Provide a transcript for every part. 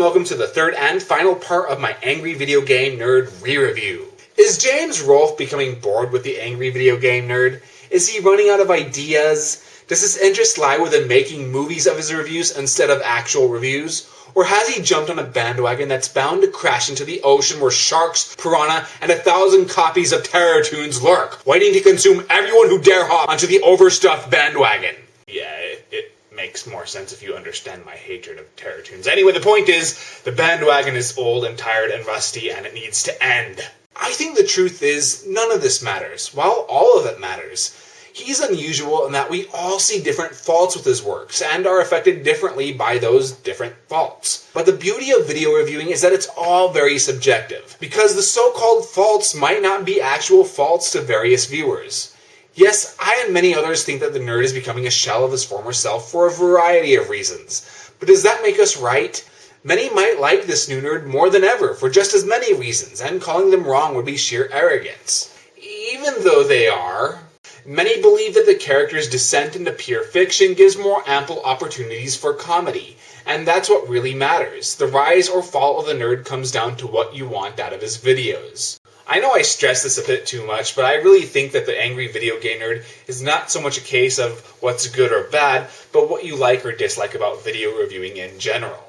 welcome to the third and final part of my Angry Video Game Nerd re-review. Is James Rolfe becoming bored with the Angry Video Game Nerd? Is he running out of ideas? Does his interest lie within making movies of his reviews instead of actual reviews? Or has he jumped on a bandwagon that's bound to crash into the ocean where sharks, piranha, and 1,000 copies of Terror Toons lurk, waiting to consume everyone who dare hop onto the overstuffed bandwagon? Yeah, it makes more sense if you understand my hatred of Terror Toons. Anyway, the point is, the bandwagon is old and tired and rusty, and it needs to end. I think the truth is, none of this matters, while all of it matters. He's unusual in that we all see different faults with his works, and are affected differently by those different faults. But the beauty of video reviewing is that it's all very subjective, because the so-called faults might not be actual faults to various viewers. Yes, I and many others think that the nerd is becoming a shell of his former self for a variety of reasons. But does that make us right? Many might like this new nerd more than ever for just as many reasons, and calling them wrong would be sheer arrogance. Even though they are, many believe that the character's descent into pure fiction gives more ample opportunities for comedy, and that's what really matters. The rise or fall of the nerd comes down to what you want out of his videos. I know I stress this a bit too much, but I really think that the Angry Video Game Nerd is not so much a case of what's good or bad, but what you like or dislike about video reviewing in general.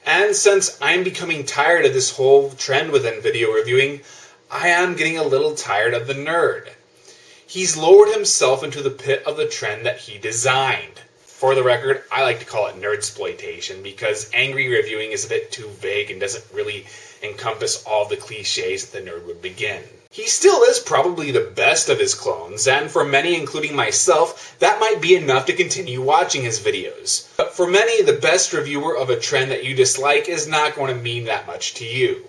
And since I'm becoming tired of this whole trend within video reviewing, I am getting a little tired of the nerd. He's lowered himself into the pit of the trend that he designed. For the record, I like to call it nerdsploitation because angry reviewing is a bit too vague and doesn't really encompass all the cliches that the nerd would begin. He still is probably the best of his clones, and for many, including myself, that might be enough to continue watching his videos. But for many, the best reviewer of a trend that you dislike is not going to mean that much to you.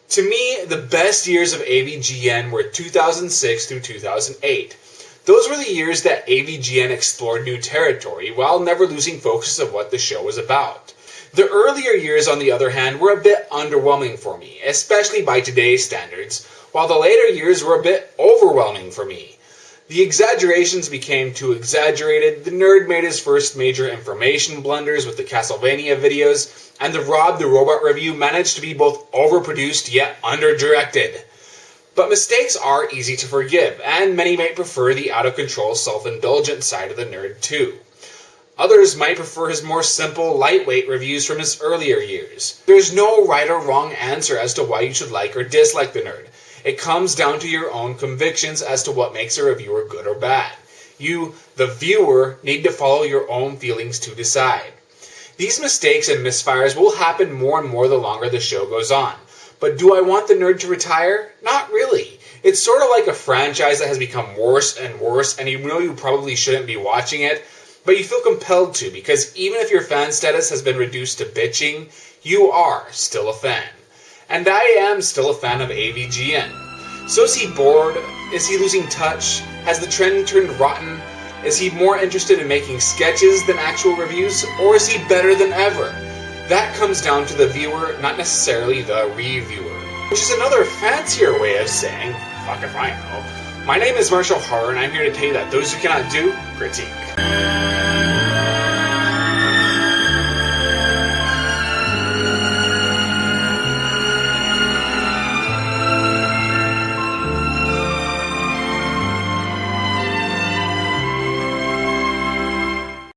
To me, the best years of AVGN were 2006 through 2008. Those were the years that AVGN explored new territory while never losing focus of what the show was about. The earlier years, on the other hand, were a bit underwhelming for me, especially by today's standards, while the later years were a bit overwhelming for me. The exaggerations became too exaggerated, the nerd made his first major information blunders with the Castlevania videos, and the Rob the Robot review managed to be both overproduced yet under-directed. But mistakes are easy to forgive, and many might prefer the out-of-control self-indulgent side of the nerd too. Others might prefer his more simple, lightweight reviews from his earlier years. There's no right or wrong answer as to why you should like or dislike the nerd. It comes down to your own convictions as to what makes a reviewer good or bad. You, the viewer, need to follow your own feelings to decide. These mistakes and misfires will happen more and more the longer the show goes on. But do I want the nerd to retire? Not really. It's sort of like a franchise that has become worse and worse, and you know you probably shouldn't be watching it, but you feel compelled to, because even if your fan status has been reduced to bitching, you are still a fan. And I am still a fan of AVGN. So is he bored? Is he losing touch? Has the trend turned rotten? Is he more interested in making sketches than actual reviews? Or is he better than ever? That comes down to the viewer, not necessarily the reviewer. Which is another fancier way of saying, fuck if I know. My name is Marshall Harr, and I'm here to tell you that those who cannot do, critique.